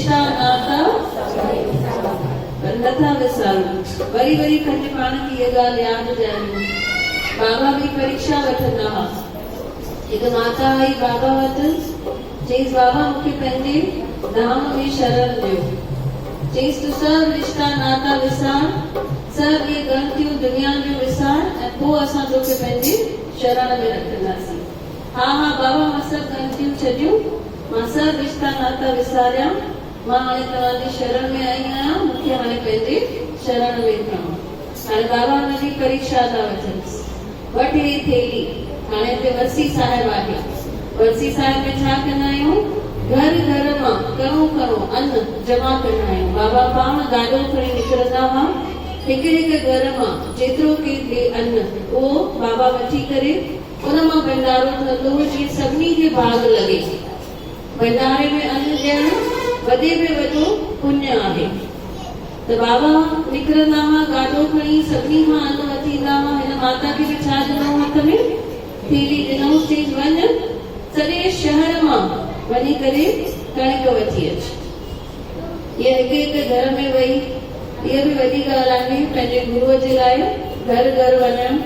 रिश्ता नाता नथा विसारूं। वरी वरी पंहिंजे पाण खे इहा ॻाल्हि यादि ॾियारियूं। बाबा बि परीक्षा वठंदा हुआ। हिकु माता आई बाबा वटि, चईसि बाबा मूंखे पंहिंजे धाम में शरण ॾियो। चईसि तूं सभु रिश्ता नाता विसार, सभु इहे ग़लतियूं दुनिया जूं विसार, ऐं पोइ असां तोखे पंहिंजे शरण में रखंदासीं। हा हा बाबा मां सभु ग़लतियूं छॾियूं, मां सभु रिश्ता नाता विसारिया, मां हाणे तव्हांजी शरण में आई आहियां, मूंखे हाणे पंहिंजे शरण में खणो। हाणे बाबा हुनजी परीक्षा था वठनि। वठ ही थेली। हाणे हिते वरसी साहिब आहे। वरसी साहिब में छा कंदा आहियूं? घर घर मां कणो कणो अन्न जमा कंदा आहियूं। बाबा पाण गाॾो खणी निकिरंदा हुआ। हिकु हिकु घर मां जेतिरो के ॾे अन्न उहो बाबा वठी करे उन मां भंडारो थींदो हो, जीअं सभिनी खे भाग लॻे। भंडारे में अन्न ॾियणु वॾे में वॾो पुण्य आहे। त बाबा निकिरंदा हुआ गाॾो खणी, सभिनी खां अन्न वठी ईंदा हुआ। हिन माता खे बि छा ॾिनो हथ में? थेली ॾिनो। चई वञ सॼे शहर मां वञी करे कणिक वठी अच। इहा हिकु हिकु घर में वई, इहा बि वॾी ॻाल्हि आहे पंहिंजे गुरूअ जे लाइ। घर घर वञणु,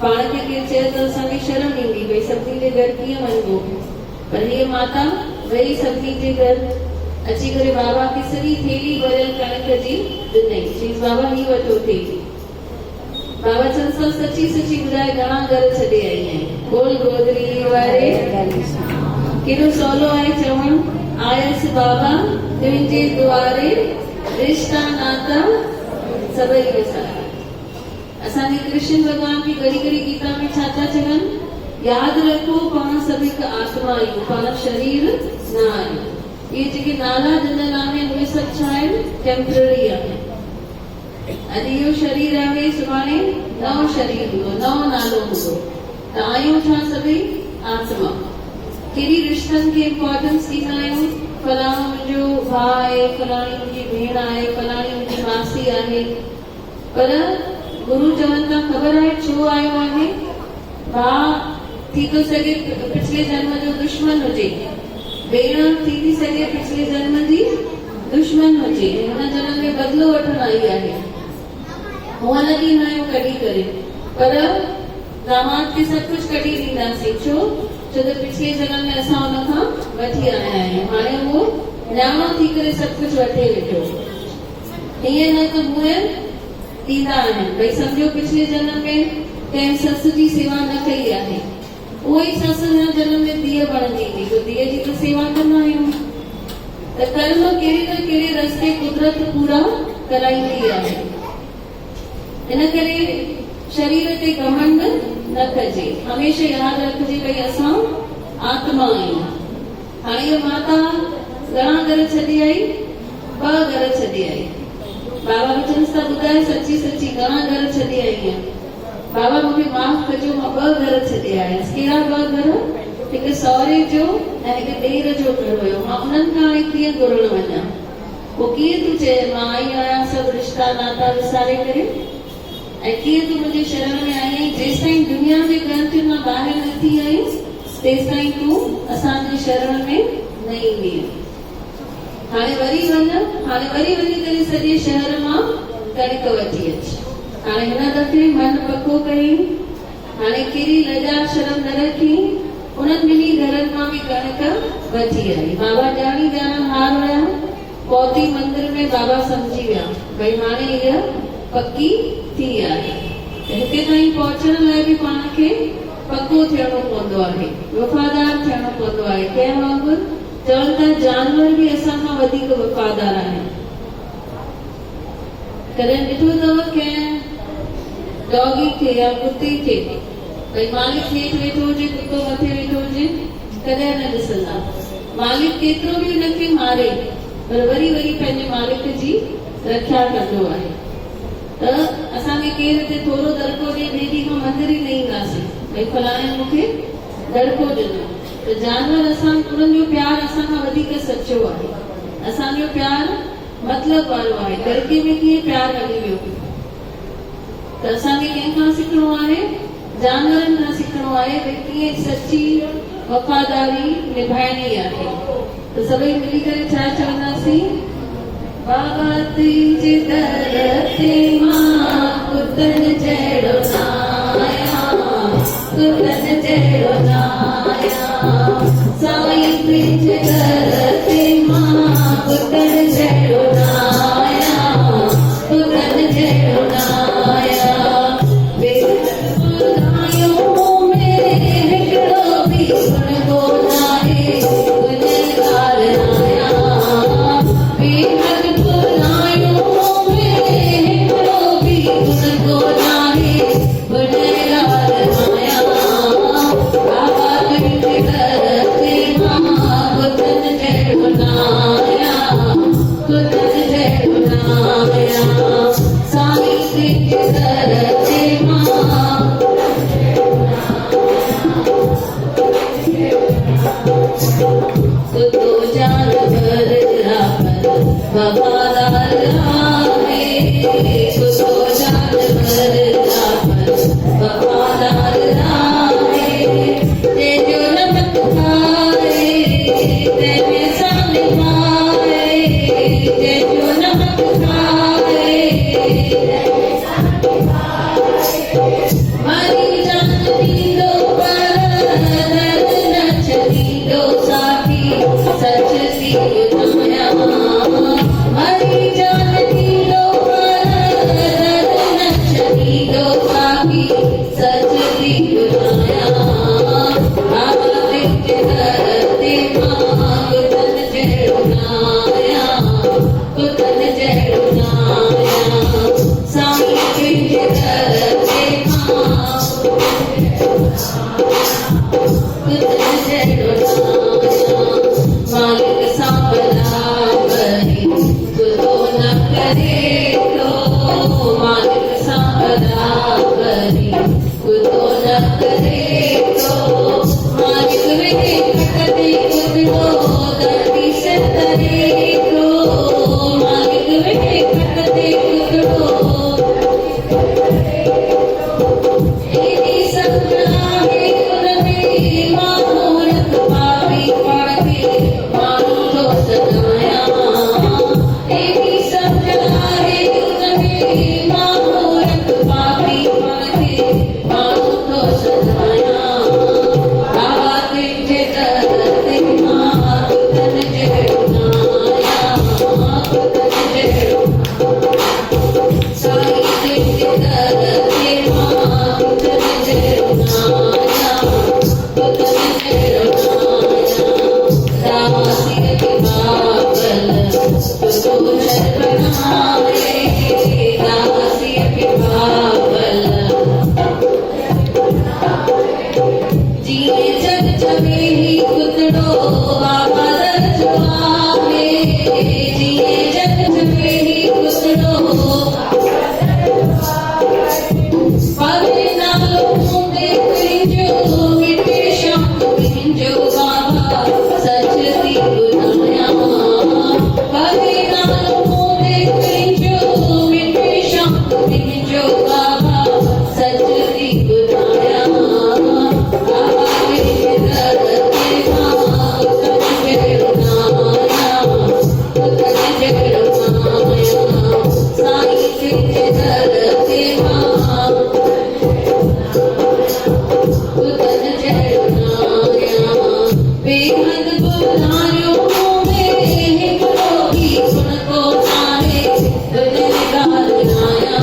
पाण खे केरु चए त असांखे शर्म ईंदी, भई सभिनी जे घर कीअं वञिबो, पर हीअ माता वई सभिनी जे घर, अची करे बाबा खे सॼी थेली भरियल कणिक जी ॾिनई। चईसि बाबा ही वठो थेली। बाबा चंद सची सची ॿुधाए घणा घर छॾे आई आहीं। बोल गोदरी वारे केॾो सवलो आहे चवणु, आयसि बाबा तुंहिंजे द्वारे, रिश्ता नाता सभई विसारा। असांजे कृष्ण भॻवान बि घड़ी घड़ी गीता में छा था चवनि? यादि रखो पाण सभु हिकु आत्मा आहियूं, पाण शरीर न आहियूं। इहे जेके नाला ॾिनल आहिनि उहे सभु छा आहिनि? टेम्पररी आहिनि। अॼु इहो शरीर आहे, सुभाणे नओं शरीर हूंदो, नओं नालो हूंदो। त आहियूं छा सभई आत्मा। कहिड़ी रिश्तनि खे इम्पोर्टेंस ॾींदा आहियूं? फलाणो मुंहिंजो भाउ आहे, फलाणी मुंहिंजी भेण आहे, फलाणी मुंहिंजी मासी आहे। पर गुरु चवनि था ख़बर आहे छो आयो आहे? भाउ थी थो सघे पिछले जन्म जो दुश्मन हुजे, भेण थी सघे पिछले जन्म जी दुश्मन हुजे, हिन जन्म में बदिलो वठण आई आहे। हुअं लॻी न आहियूं कढी करे, पर दामाद खे सभु कुझु कढी ॾींदासीं। छो त पिछले जन्म में असां हुन खां वठी आया आहियूं। हाणे उहो न्याणो थी करे सभु कुझु वठे वेठो। हीअं न त हूअं ॾींदा आहिनि। भई सम्झो पिछले जन्म में कंहिं सस जी सेवा न कई आहे, उहो ई सस हिन जन्म में धीअ बणंदी थी, त धीअ जी त सेवा कंदा आहियूं। त कर्म कहिड़े न कहिड़े रस्ते कुदरत पूरा कराईंदी आहे। इन करे शरीर ते घमंड न कजे। हमेशह यादि रखिजे भई असां आत्मा आहियूं। हाणे इहा माता घणा घर छॾे आई? 2 घर छॾे आई। बाबा वचन सां ॿुधाए सची सची घणा घर छॾे आई आहियां। बाबा मूंखे माफ़ कजो, मां 2 घर छॾे आयसि। कहिड़ा 2 घर? हिकु सहुरे जो ऐं हिकु ॾेर जो घर हुयो। मां उन्हनि खां हाणे कीअं घुरण वञा? पोइ कीअं तूं चए मां आई आहियां सभु रिश्ता नाता विसारे करे? ऐं कीअं तूं मुंहिंजे शरण में आई आहीं? जेसिताईं दुनिया जे ग्रंथियुनि मां ॿाहिरि न थी आई तेसिताईं तूं असांजे शरण में न ईंदी। हाणे वरी वञ, हाणे वरी वञी करे सॼे शहर मां कणिक वठी अच। हाणे हिन दफ़े मन पको कई, हाणे कहिड़ी लजा शर्म न रखी, उन्हनि ॿिन्ही घरनि मां बि कणिक वठी आई। बाबा ॼाणी ॼाणण हार हुया। पहुती मंदिर में बाबा सम्झी विया भई हाणे इहा पकी थी आहे। हिते ताईं पहुचण लाइ बि पाण खे पको थियणो पवंदो आहे, वफ़ादार थियणो पवंदो आहे। कंहिं वांगुरु चवनि था जानवर बि असां खां वधीक वफ़ादार आहिनि। कॾहिं ॾिठो अथव कंहिं डॉगी खे या कुते खे भई मालिक हेठि वेठो हुजे, कुतो मथे वेठो हुजे? कॾहिं न ॾिसंदा। मालिक केतिरो बि हुनखे मारे पर वरी वरी पंहिंजे मालिक जी रक्षा कंदो आहे। त असांखे केरु हिते थोरो दड़को ॾे, ॿिए ॾींहं खां मंदिर ई न ईंदासीं भई फलाणे मूंखे दड़को ॾिनो। त जानवर असां उन्हनि जो प्यार असां खां वधीक सचो आहे। असांजो प्यार मतिलब वारो आहे। दड़के में कीअं प्यार हली वियो? त असांखे कंहिंखां सिखणो आहे? जानवरनि खां सिखणो आहे भई कीअं सची वफ़ादारी निभाइणी आहे। त सभई मिली करे छा चवंदासीं? बाबा तुंहिंजे दर ते मां पुतन जहिड़ो नाया पुतन जहिड़ो नाया साईं तुंहिंजे दर ते मां पुतन जहिड़ो नाया पुतन जहिड़ो नाया ॿुधायो मेरे हिकिड़ो बि गुण ॻोल्हाए गुनहगार नाया बेहद ॿुधायो मेरे हिकिड़ो बि गुण ॻोल्हाए गुनहगार नाया बाबा तुंहिंजे दर ते मां पुतन जहिड़ो नाया पुतन जहिड़ो नाया साईं तुंहिंजे दर ते मां तो जानवर रापर वफादार आहे तो जानवर रापर वफादार आहे तेजो नमक खाए तेरे सामने पाए तेजो नमक खाए मारी जान दीदो पर दर्द न छदीदो साथी सच सी ॿुधाया मारी जान दीदो पर दर्द न छदीदो साथी सच सी ॿुधाया बाबा तुंहिंजे दर ते मां पुतन जहिड़ो नाया पुतन जहिड़ो नाया साईं तुंहिंजे दर ते मां पुतन जहिड़ो नाया मालिक सां भला वरी कुतो न करे थो मालिक सां भला वरी कुतो न करे थो मालिक वेठे खटते कुतरो धरती से तरे थो मालिक वेठे खटते कुतरो एॾी सत आहे उनमें माण्हू रख पापी पाण खे माण्हू थो सदाया एॾी सत आहे उनमें माण्हू रख पापी पाण खे माण्हू थो सदाया बाबा तुंहिंजे दर ते मां पुतन जहिड़ो नाया पुतन जहिड़ो साईं तुंहिंजे दर ते मां पुतन जहिड़ो नाया पुतन जहिड़ो नाया दासीअ खे बाबल तुतो नर बनाए दासीअ खे बाबल जीए जग जमे ही कुतड़ो बाबा दर्ज आहे जीए जग जमे ही कुतड़ो पावे नालो मुंदे तुंहिंजो मिटे शाम तुंहिंजो बाबा सच थी ॿुधाया पावे नालो मुंदे तुंहिंजो मिटे शाम तुंहिंजो बाबा सच थी ॿुधाया बाबा तुंहिंजे दर ते मां पुतन जहिड़ो नाया पुतन जहिड़ो नाया साईं तुंहिंजे दर ते मां पुतन जहिड़ो नाया बेहद ॿुधायो मेरे हिकिड़ो बि गुण ॻोल्हाए गुनहगार नाया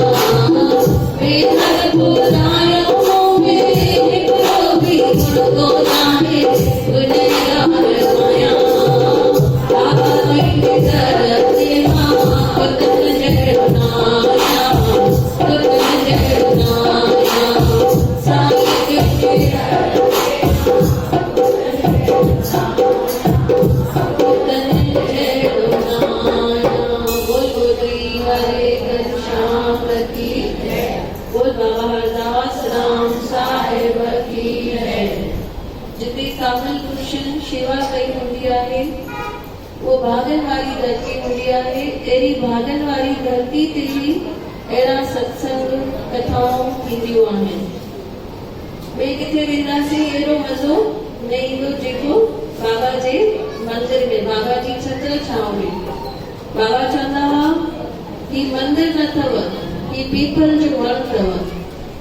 बेहद ॿुधायो मेरे हिकिड़ो बि गुण ॻोल्हाए गुनहगार नाया बाबा तुंहिंजे दर ते मां पुतन जहिड़ो नाया पुतन जहिड़ो नाया साईं तुंहिंजे पुतन जहिड़ो नाया बोल गोत्री हरे घनश्याम की बोल बाबा हरदास राम साहिब की है जिते कामल पुरुषनि शेवा कई हूंदी आहे वो भागन वारी धरती हूंदी आहे अहिड़ी भागन वारी धरती ते ई अहिड़ा सत्संग कथाऊं थींदियूं आहिनि ॿिए किथे वेंदासीं अहिड़ो मज़ो न ईंदो जेको बाबा जे मंदिर में बाबा जी छत्र छांव में बाबा चवंदा हुआ ही मंदिर न अथव, ही पीपल जो वण अथव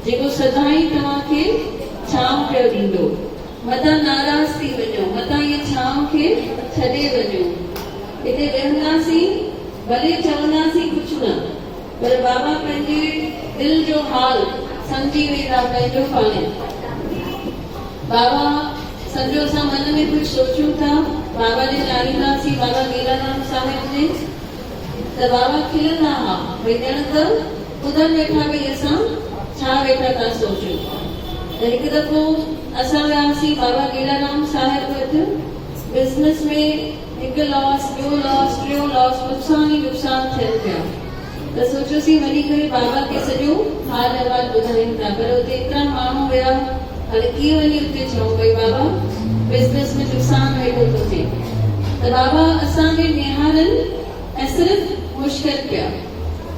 जेको सदाई तव्हांखे छांव पियो ॾींदो। मतां नाराज़ थी वञो, मतां इहे छांव खे छॾे वञो। हिते वेहंदासीं, भले चवंदासीं कुझु न, पर बाबा पंहिंजे दिल जो हाल सम्झी वेंदा पंहिंजो पाणे। बाबा सम्झो असां मन में कुझु सोचूं था, बाबा जे लाहींदासीं बाबा लीलाराम साहिब जे, त बाबा खिलंदा हा, भई ॼण त ॿुधनि वेठा भई असां छा वेठा था सोचूं। त हिकु दफ़ो असां वियासीं बाबा लीलाराम साहिब वटि, बिज़नेस में हिकु लॉस, ॿियो लॉस, टियों लॉस, नुक़सान ई नुक़सान थियनि पिया। त सोचियोसीं वञी करे बाबा खे सॼो हाल अहिवाल ॿुधायूं था, पर हुते एतिरा माण्हू विया, हाणे कीअं वञी उते चऊं भई बाबा बिज़नेस में नुक़सान वेठो थो थिए। त बाबा असांखे निहारनि ऐं सिर्फ़ु मुश्किल पिया।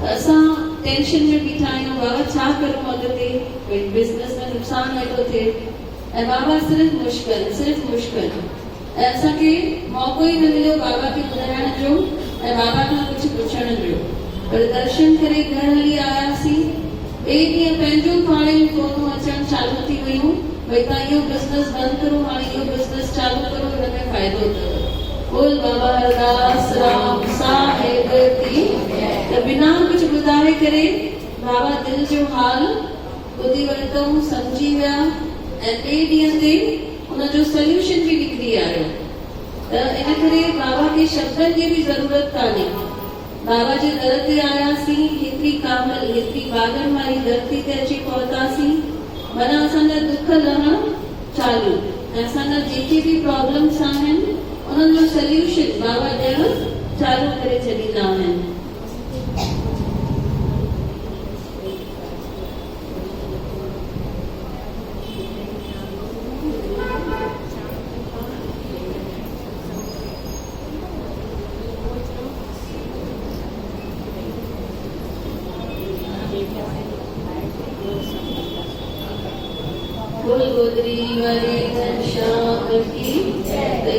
त असां टेंशन में बीठा आहियूं, बाबा छा करूं अॻिते, भई बिज़नेस में नुक़सान वेठो थिए, ऐं बाबा सिर्फ़ु मुश्किल, सिर्फ़ु मुश्किल। ऐं असांखे मौक़ो ई न मिलियो बाबा खे ॿुधाइण जो ऐं बाबा खां कुझु पुछण जो। पर दर्शन करे घर हली आयासीं। ॿिए ॾींहुं पंहिंजो पाणे ई फोनूं अचणु चालू थी वियूं, भई तव्हां इहो बिज़नेस बंदि करो, हाणे इहो बिज़नेस चालू करो, हिन में फ़ाइदो अथव। बोल बाबा हरदास राम साहिब की। त बिना कुझु ॿुधाए करे बाबा दिल जो हाल ॿुधी वरितऊं, सम्झी विया, ऐं ॿिए ॾींहं ते उनजो सोल्यूशन बि निकिरी आयो। त इन करे बाबा खे शब्दनि जी बि ज़रूरत कान्हे। बाबा जे दर ते आयासीं, हेतिरी कामल, हेतिरी बागनि वारी धरती ते अची पहुतासीं, माना असांजा दुख लहण चालू, ऐं असांजा जेके बि प्रॉब्लम्स आहिनि उन्हनि जो सोल्यूशन बाबा ॾियणु चालू करे छॾींदा आहिनि।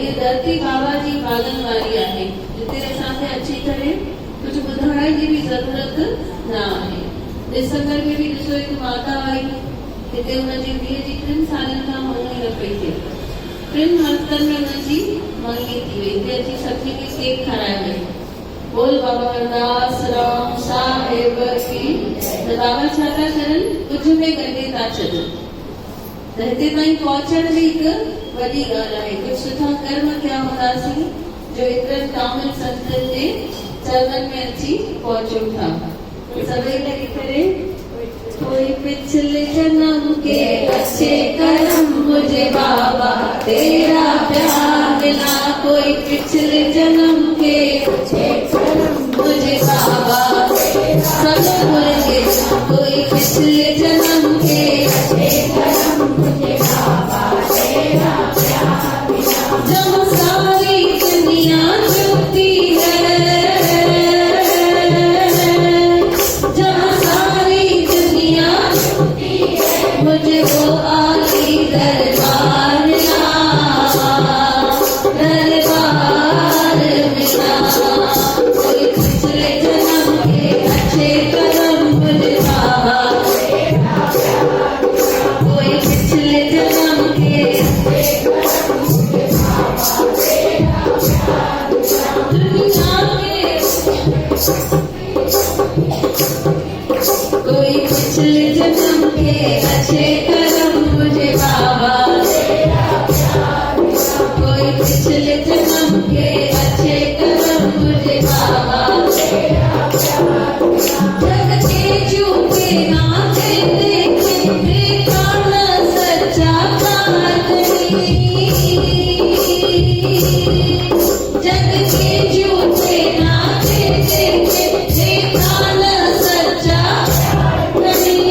ये धरती बाबा जी बागन वारी आहे, जिते असांखे अची करे कुझु ॿुधाइण जी बि ज़रूरत न आहे। डिसंबर में बि ॾिसो हिकु माता आई, हिते हुनजी धीअ जी 3 सालनि खां मंगनी न पई थिए, 3 हफ़्तनि में हुनजी मंगनी थी वई। हिते अची सभिनी खे केक खाराए वई। बोल बाबा हरदास राम साहिब की। त बाबा छा था करनि, कुझु में गंढे था छॾनि। त हिते ताईं पहुचण बि हिकु वॾी ॻाल्हि आहे। कुझु सुठा कर्म कया हूंदासीं जो एतिरनि कामिल संतनि जे चरणनि में अची पहुचूं था। सभई लॻी करे कोई पिछले जन्म के अच्छे कर्म मुझे बाबा तेरा प्यार मिला, कोई पिछले जन्म के अच्छे कर्म मुझे बाबा, सब बोलेंगे कोई पिछले जन्म के अच्छे कर्म मुझे बाबा तेरा प्यार मिला। जब सारी दुनिया चुपती है, जब सारी दुनिया चुपती है, मुझे वो आली दरबार मिला, दरबार मिला। कोई पिछले जन्म के अच्छे कर्म मुझे बाबा तेरा प्यार मिला, कोई पिछले जन्म के अच्छे कर्म मुझे बाबा तेरा प्यार मिला। दुनिया के कोई पिछले जन्म के अच्छे कर्म मुझे बाबा तेरा प्यार मिला, कोई पिछले जन्म के अच्छे कर्म मुझे बाबा तेरा प्यार मिला। जग के झूठे नाचे देखे देखा न सच्चा प्यार नहीं, जग के झूठे नाचे देखे देखा न सच्चा प्यार नहीं।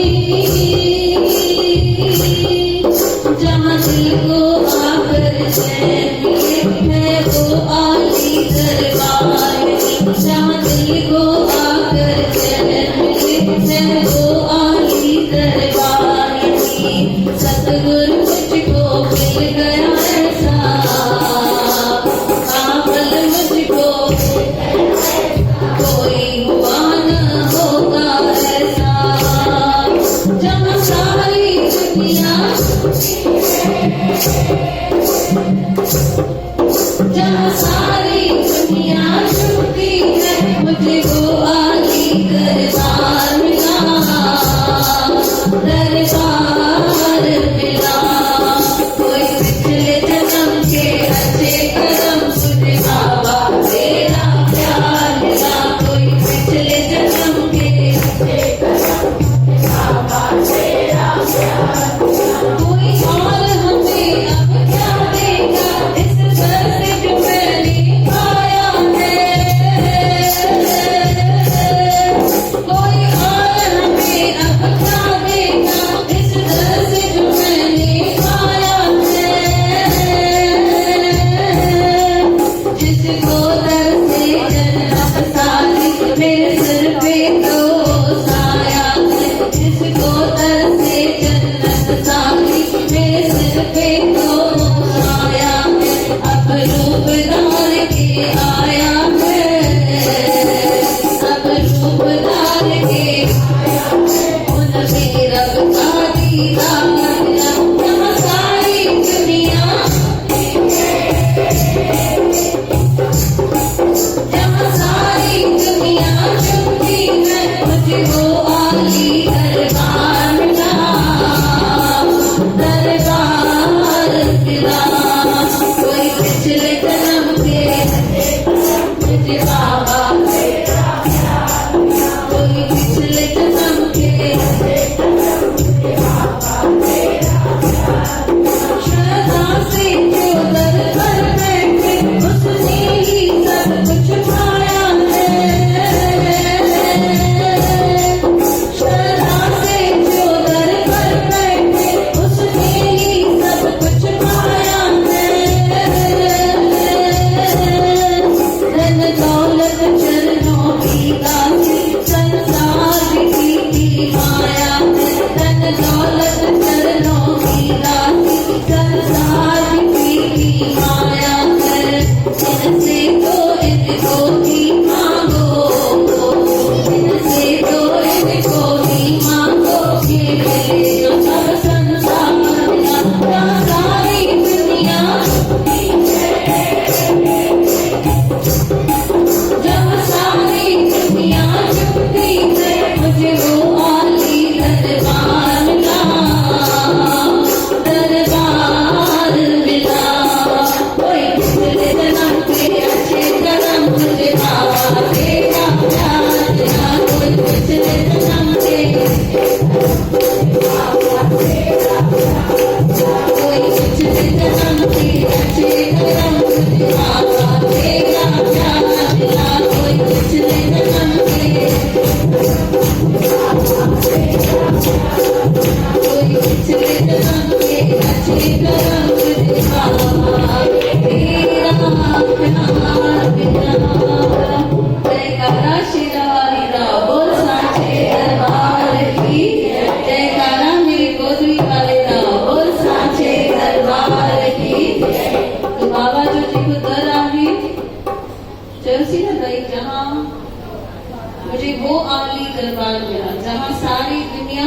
वो आली दरबार मिला जहाँ सारी दुनिया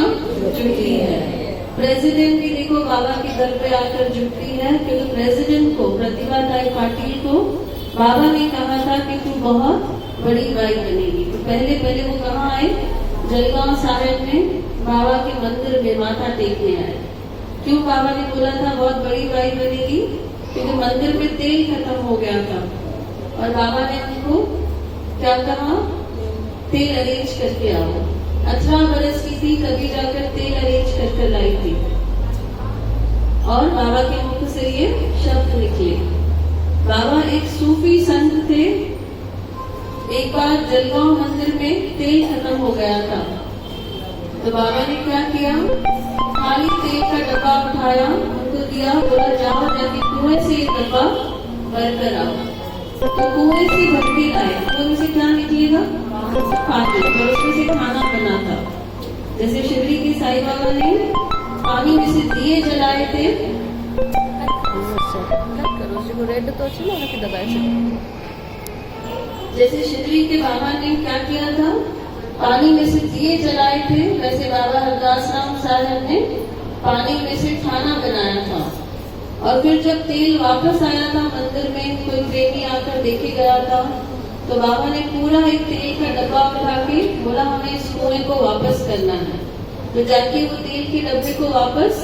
जुटी है। प्रेसिडेंट भी देखो बाबा के दर पे आकर जुटती है, क्योंकि प्रेसिडेंट को, प्रतिभा ताई पाटिल को बाबा ने कहा था कि तू बहुत बड़ी बाई बनेगी। तो पहले पहले वो कहाँ आए? जलगांव साहिब में बाबा के मंदिर में माथा टेकने आए। क्यों बाबा ने बोला था बहुत बड़ी बाई बनेगी? क्योंकि मंदिर में तेल खत्म हो गया था और बाबा ने उनको क्या कहा? तेल अरेंज करके आओ। 18 बरस की थी तभी जाकर तेल अरेंज करके लाई थी और बाबा के मुख से ये शब्द निकले। बाबा एक सूफी संत थे। एक बार जलगांव मंदिर में तेल खत्म हो गया था तो बाबा ने क्या किया? खाली तेल का डब्बा उठाया, उनको दिया, बोला जाओ जाके कुएं से ये डब्बा भर कर आओ। तो कुएं से भर के आए। कुएं से क्या निकलेगा? पानी। और उसमें से खाना बना था। जैसे शिवरी के साईं बाबा ने पानी में से दिए जलाए थे। जैसे शिवरी के बाबा ने क्या किया था? पानी में से दिए जलाए थे, वैसे बाबा हरदास राम साहब ने पानी में से खाना बनाया था। और फिर जब तेल वापस आया था मंदिर में, कोई प्रेमी आकर देखे गया था तो बाबा ने पूरा एक तेल का डब्बा उठा के बोला हमें इस कुएं को वापस करना है। तो जाके वो तेल के डब्बे को वापस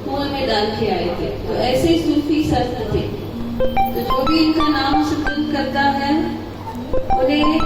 कुएं में डाल के आए थे। तो ऐसे ही सूफी संत थे। तो जो भी इनका नाम सिमरन करता है उन्हें